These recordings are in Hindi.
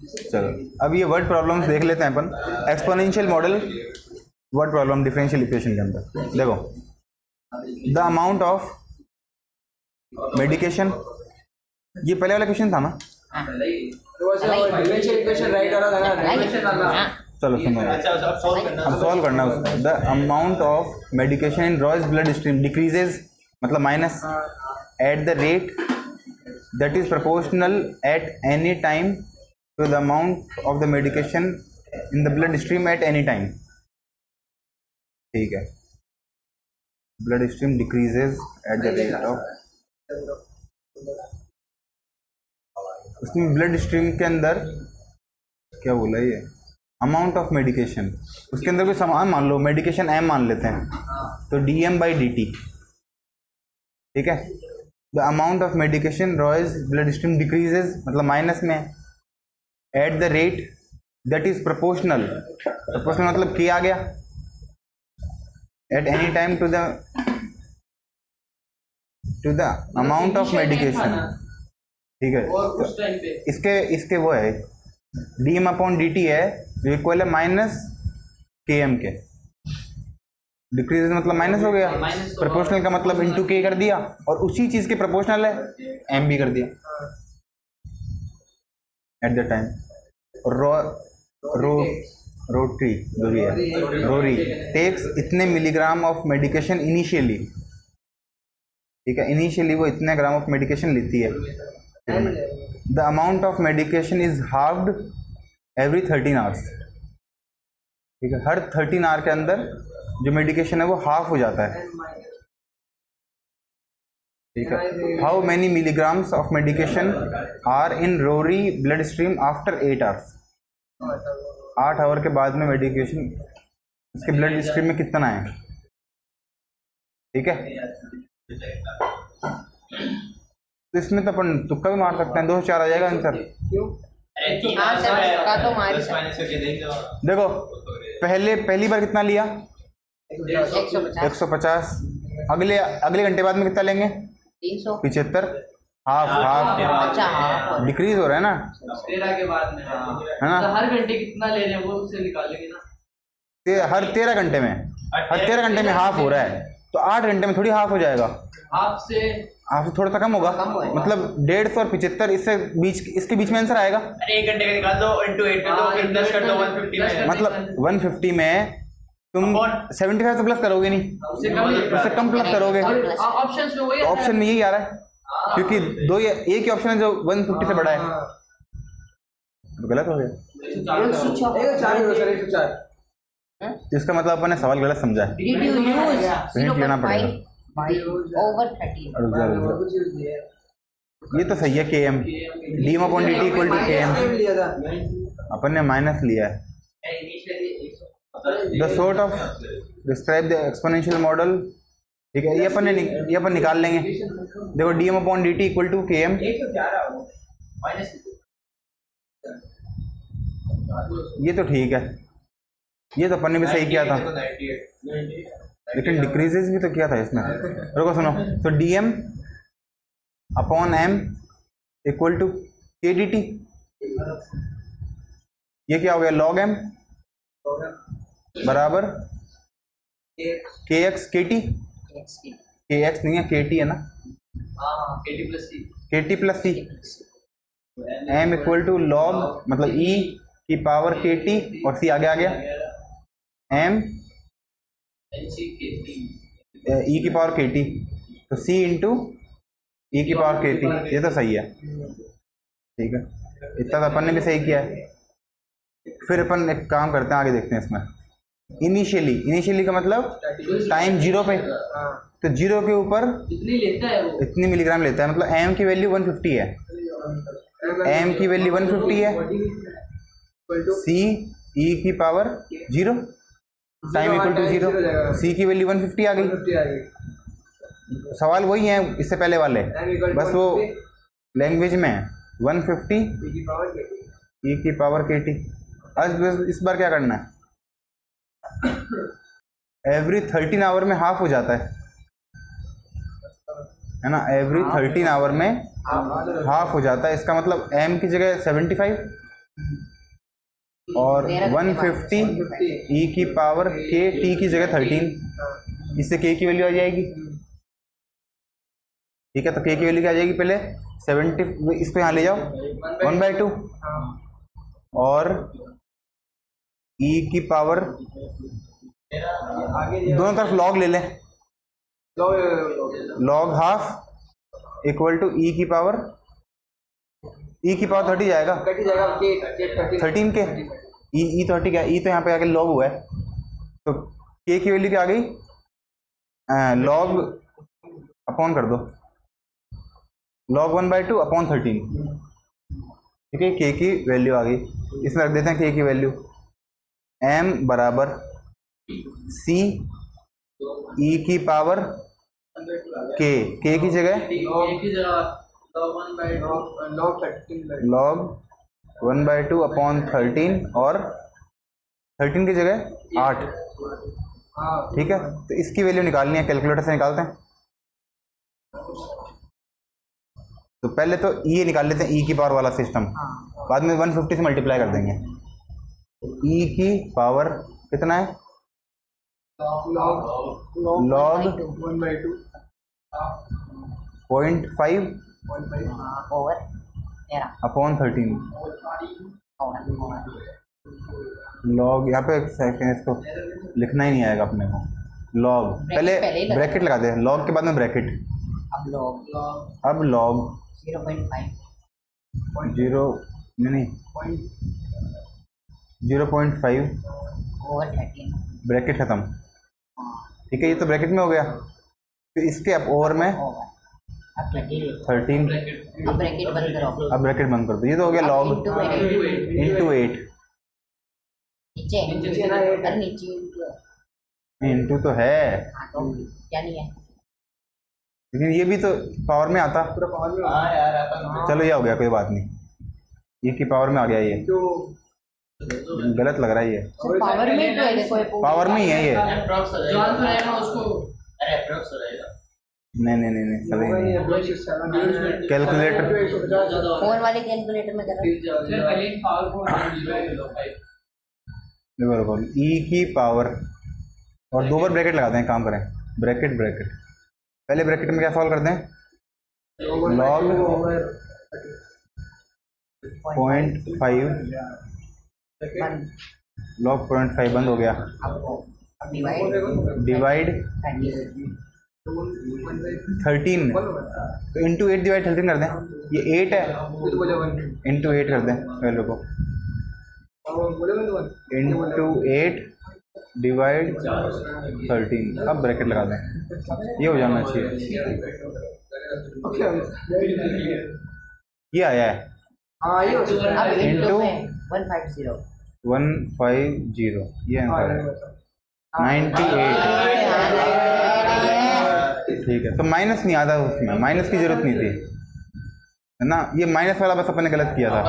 चलो अब ये वर्ड प्रॉब्लम्स देख लेते हैं अपन। Exponential model word problem differential equation के अंदर देखो, द अमाउंट ऑफ मेडिकेशन, ये पहले वाला क्वेश्चन था ना। चलो सुनो, अब सॉल्व करना है। The amount of medication in Roy's blood stream decreases, मतलब minus, at the rate that is proportional at any time to the amount of the medication in the blood stream at any time. ठीक है, blood stream decreases at the rate of, उसमें ब्लड स्ट्रीम के अंदर क्या बोला ये, अमाउंट ऑफ मेडिकेशन, उसके अंदर कोई सामान मान लो, मेडिकेशन एम मान लेते हैं, तो dm/dt। ठीक है, the amount of medication Roy's blood stream decreases, मतलब माइनस में, at the rate that is proportional, proportional मतलब k आ गया, at any time to the amount of medication. ठीक है, तो इसके वो है dm/dt है जो इक्वल है -km के। डिक्रीज मतलब माइनस हो गया, प्रोपोर्शनल का मतलब इंटू k कर दिया, और उसी चीज के प्रोपोर्शनल है m भी कर दिया एट द टाइम। रोरी टेक्स इतने मिलीग्राम ऑफ मेडिकेशन इनिशियली। ठीक है, इनिशियली वो इतने ग्राम ऑफ मेडिकेशन लेती है। The amount of medication is halved every 13 hours. ठीक है, हर 13 आवर के अंदर जो मेडिकेशन है वो हाफ हो जाता है। ठीक है, how many milligrams of medication are in Rory blood stream after 8 hours. 8 hour के बाद में मेडिकेशन इसके ब्लड स्ट्रीम में कितना है। ठीक है, तो इसमें तो अपन तुक्का भी मार सकते हैं, 2 से 4 आ जाएगा आंसर। देखो पहली बार कितना लिया, 150। अगले घंटे बाद में कितना लेंगे, 375। हाफ डिक्रीज हो रहा है ना, 13 के बाद में, है ना। तो हर घंटे कितना ले रहे हैं वो उससे निकालेंगे ना। हर 13 घंटे में, हर 13 घंटे में हाफ हो रहा है, तो 8 घंटे में थोड़ी हाफ हो जाएगा, हाफ से थोड़ा सा कम होगा, मतलब 150 और 75 इसके बीच में आंसर आएगा। अरे 1 घंटे का निकाल दो, इंटू 8 कर दो, फिर प्लस कर दो 150 में, मतलब 150 में तुम 75 तो प्लस करोगे नहीं, उससे कम प्लस करोगे। ऑप्शन में यही आ रहा है, क्योंकि दो एक ही ऑप्शन है जो 150 से बड़ा है, तो गलत हो गया। इसका मतलब अपन ने सवाल गलत समझा है, हिंट लेना पड़ेगा। ये तो सही है, km, dm/dt equal to km, अपन ने माइनस लिया है। The sort of describe the exponential model. ठीक है, ये अपन निकाल लेंगे। देखो dm/dt इक्वल टू km, ये तो ठीक है, ये तो अपन ने भी सही किया था, लेकिन डिक्रीजेस भी तो किया था इसमें। रुको सुनो, तो dm/m इक्वल टू kdt, ये क्या हो गया, log m बराबर kx kt, kx नहीं है kt है ना, kt plus c, m equal to log मतलब e की पावर kt और c आगे आ गया, m e की पावर kt, तो c इंटू e की पावर kt, ये तो सही है। ठीक है, इतना तो अपन ने भी सही किया है। फिर अपन एक काम करते हैं, आगे देखते हैं इसमें। इनिशियली का मतलब टाइम 0 पे, तो 0 के ऊपर इतनी मिलीग्राम लेता है, मतलब m की वैल्यू 150 है, m की वैल्यू 150 है, c e की power 0, time equal to 0, c की वैल्यू 150 आ गई। सवाल वही है इससे पहले वाले, बस वो लैंग्वेज में है, 150 e की पावर kt। आज इस बार क्या करना है, एवरी 13 आवर में हाफ हो जाता है ना, एवरी 13 आवर में हाफ हो जाता है। इसका मतलब m की जगह 75 और 150 ई की पावर के टी की जगह 13, इससे के की वैल्यू आ जाएगी। ठीक है, तो के की वैल्यू क्या आ जाएगी, पहले 70, इसको यहाँ ले जाओ 1/2 और ई की पावर दोनों तरफ लॉग ले लें, log half equal to e की पावर 30 जाएगा, 13 के ई 30 क्या, ई तो यहाँ पे आके लॉग हुआ है, तो के की वैल्यू क्या आ गई, लॉग अपॉन कर दो, log 1/2 अपॉन 13। ठीक है, के की वैल्यू आ गई, इसमें रख देते हैं के की वैल्यू, m बराबर c e की पावर k, k की जगह log 1/2 अपॉन 13 और 13 की जगह 8। ठीक है, तो इसकी वैल्यू निकालनी है, कैलकुलेटर से निकालते हैं। तो पहले तो ये निकाल लेते हैं, ई की पावर वाला सिस्टम, बाद में 150 से मल्टीप्लाई कर देंगे। ई की पावर कितना है, लॉग 0.5 अपॉन 13 लॉग, यहाँ पे सेकंड इसको लिखना ही नहीं आएगा अपने को, लॉग पहले ब्रैकेट लगा दे, लॉग के बाद में ब्रैकेट, अब लॉग 0.5 ब्रैकेट खत्म। ठीक है, ये तो ब्रैकेट में हो गया, फिर इसके अब ओवर में 13, अब ब्रैकेट बंद कर दो, ये तो हो गया लॉग इंटू 8, इंटू तो है क्या नहीं है, लेकिन ये भी तो पावर में आता, चलो ये हो गया, कोई बात नहीं, ये की पावर में आ गया, ये गलत लग रहा है, ये पावर में ही तो है, देखो पावर में ही है ये, नहीं सही नहीं, कैलकुलेटर फोन वाले कैलकुलेटर में करो, देखो ई की पावर, और 2 बार ब्रैकेट लगाते हैं, काम करें, ब्रैकेट पहले ब्रैकेट में क्या सॉल्व करते हैं, लॉग 0.5 बंद हो गया, डिवाइड 13, तो इंटू 8 डिवाइड 13 कर दें, ये 8 है, इंटू 8 कर दें वैल्यू को, इंटू 8 डिवाइड 13, अब ब्रैकेट लगा दें, ये हो जाना चाहिए, ये आया है, इंटू 150, ये आंसर है 98। ठीक है, तो माइनस नहीं आता उसमें, माइनस की जरूरत नहीं थी, है ना, ये माइनस वाला बस अपन ने गलत किया था,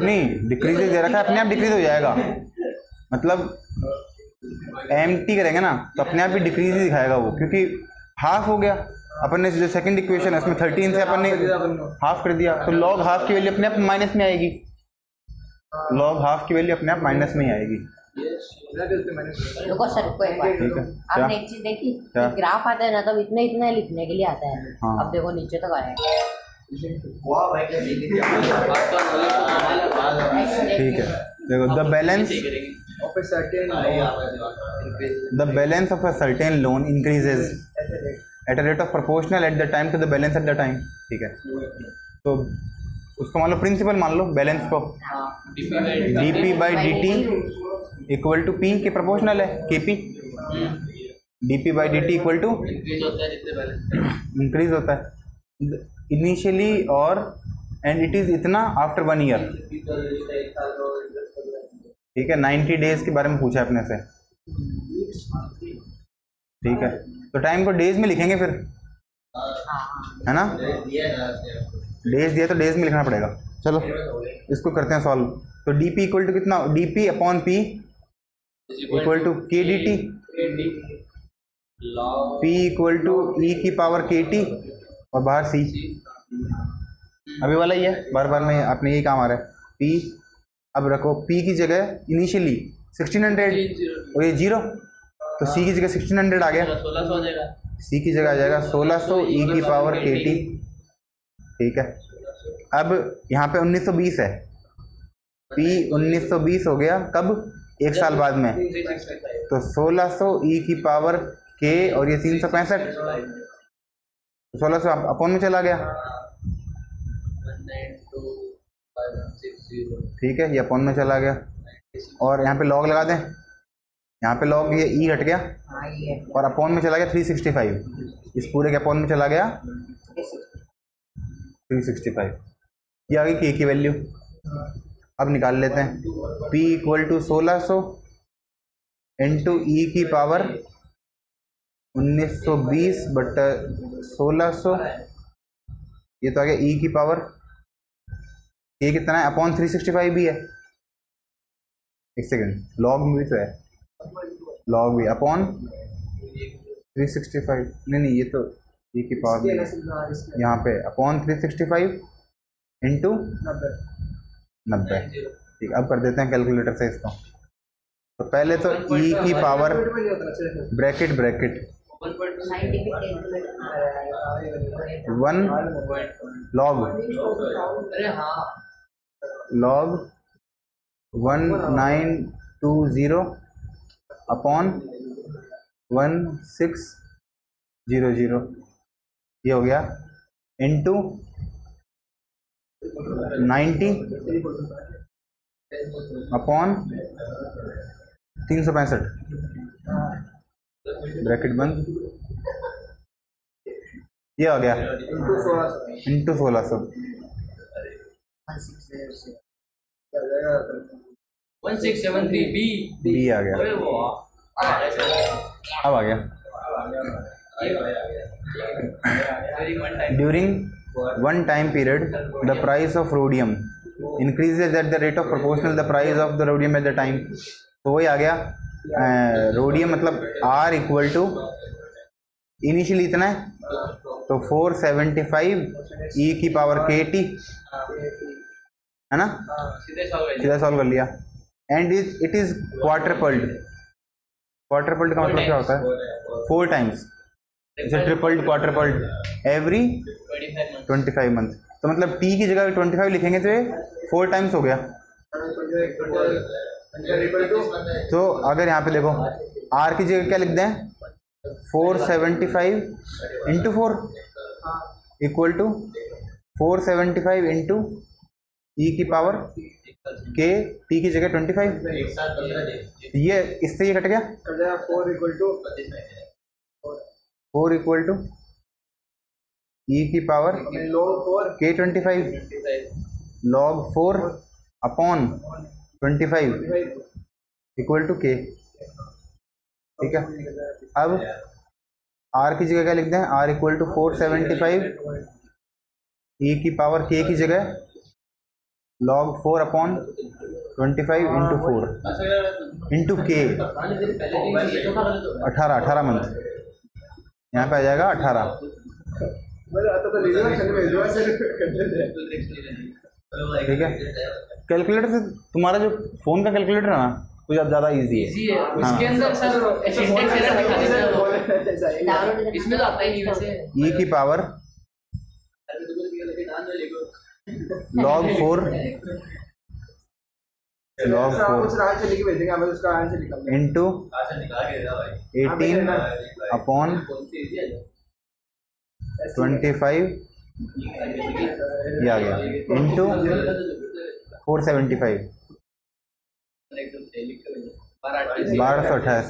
नहीं डिक्रीज दे रखा है, अपने आप डिक्रीज हो जाएगा, मतलब एम्प्टी करेंगे ना तो अपने आप ही डिक्रीज ही दिखाएगा वो, क्योंकि हाफ हो गया, अपन ने जो सेकंड इक्वेशन है उसमें 13 से अपन ने हाफ कर दिया, तो लॉग हाफ की वैल्यू अपने आप माइनस में आएगी, लॉग हाफ की वैल्यू अपने आप माइनस में ही आएगी। देखो सर, कोई बात नहीं, आपने एक चीज देखी, ग्राफ आता है ना, तब इतना इतना लिखने के लिए आता है, अब देखो नीचे तक आया है, ठीक है, देखो the balance of a certain loan increases at a rate of proportional at the time to the balance at the time। ठीक है, तो उसको मान लो प्रिंसिपल मान लो, बैलेंस को dp by dt equal to p के प्रोपोर्शनल है, kp, dp by dt equal to increase होता है इनिशियली, और एंड इट इज इतना आफ्टर 1 ईयर। ठीक है, 90 डेज के बारे में पूछा है अपने से, ठीक है, तो टाइम को डेज में लिखेंगे फिर, है ना, डेज दिया तो डेज में लिखना पड़ेगा। चलो इसको करते हैं सॉल्व, तो dp इक्वल टू कितना, dp upon p equal to k dt, p equal to e की पावर kt, और बाहर c, अभी वाला ही है, बार बार में अपने यही काम आ रहा है। P, अब रखो P की जगह इनिशियली 1600 और ये 0, तो C की जगह 1600 आ गया, 1600 हो जाएगा। C की जगह आ जाएगा 1600 e की पावर KT। ठीक है, अब यहाँ पे 1920 है, P 1920 हो गया कब, 1 साल बाद में, तो 1600 e की पावर K और ये 365, 1600 अपॉन में चला गया। ठीक है, ये अपॉन में चला गया, और यहाँ पे लॉग लगा दें, यहाँ पे लॉग ये ई हट गया और अपॉन में चला गया 365, इस पूरे के अपॉन में चला गया 365। ये आ गई के की वैल्यू। अब निकाल लेते हैं, P इक्वल टू 1600 इंटू ई की पावर 1920 बट 1600, ये तो आ गया ई की पावर, ये कितना है, अपॉन 365 भी है, एक सेकेंड, लॉग में भी तो है, लॉग भी अपॉन 365, नहीं ये तो ई की पावर में, यहाँ पे अपॉन 365 इंटू 90। ठीक, अब कर देते हैं कैलकुलेटर से इसको। तो पहले तो ई की पावर ब्रैकेट 1 लॉग 1920 अपॉन 1600, ये हो गया, इंटू 90 अपॉन 365, ब्रैकेट बंद, ये आ गया इंटू 1600, 1673 बी आ गया, अब आ गया। During one time period the price of rhodium increases at the rate of proportional the price of the rhodium eight the time. तो वही आ गया, रोडियम मतलब R इक्वल टू इनिशियली इतना है, तो 475 e की पावर KT है ना, सीधा सॉल्व कर लिया। एंड इट इज क्वार्टरपल्ड, क्वार्टरपल्ड का मतलब क्या होता है, 4 टाइम्स, जैसे ट्रिपल्ड क्वार्टरपल्ड एवरी 25 मंथ, तो मतलब T की जगह 25 लिखेंगे तो ये 4 टाइम्स हो गया। तो अगर यहाँ पे देखो R की जगह क्या लिख दें, 475 इंटू 4 इक्वल टू 475 इंटू ई की पावर K, T की जगह 25, ये इससे ये कट गया, 4 इक्वल टू ई की power K 25 log 4 upon 25 equal to K। ठीक है, अब R की जगह क्या लिख दें, R इक्वल टू 475 ई की पावर K की जगह log 4 upon 25 into 4 into K, 18 month, यहाँ पे आ जाएगा 18। ठीक है, कैलकुलेटर से तुम्हारा जो फोन का कैलकुलेटर है ना, कुछ ज़्यादा इजी है। उसके अंदर सर सिंटेक्स एरर दिखा देता है, इसमें तो आता ही नहीं वैसे। ई की पावर log 4 इंटू 18 अपॉन 25, ये आ गया, इंटू 475, 1228।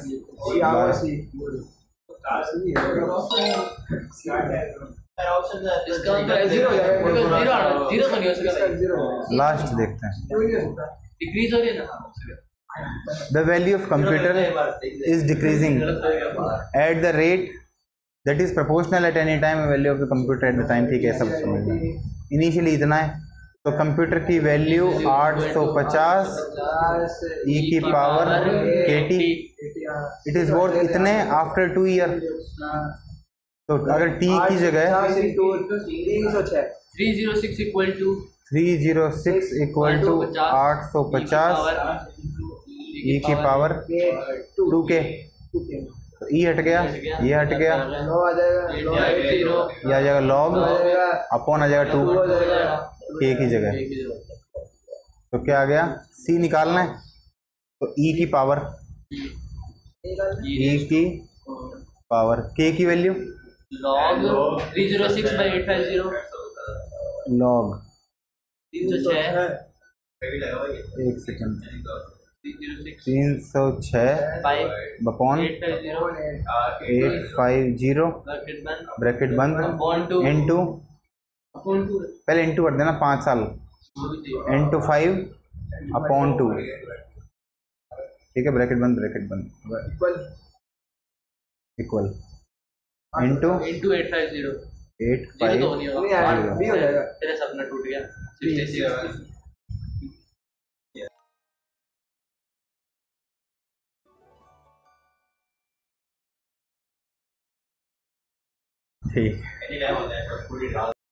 लास्ट देखते हैं, डिक्रीज हो रही है ना। the value of computer is decreasing at the rate that is proportional at any time value of the computer at the time। ठीक है, सब समझना, इनिशियली इतना है, तो कंप्यूटर की वैल्यू 850 ई की power KT, it is worth इतने आफ्टर 2 ईयर। तो अगर T की जगह 306 इक्वल टू 306 इक्वल टू 850 ई की पावर 2k। तो ई हट गया, ये हट गया, ये आ जाएगा लॉग अपॉन आ जाएगा 2 k की जगह। तो क्या आ गया, c निकालना है तो e की पावर k की वैल्यू लॉग 306/850 लॉग 306 एक सेकंड 306 अपॉन 850 ब्रैकेट बंद इनटू, पहले इनटू कर देना 5 साल, इनटू 5 अपॉन 2, ठीक है, ब्रैकेट बंद इक्वल इनटू 850 850। तेरा सपना टूट गया 66। ठीक।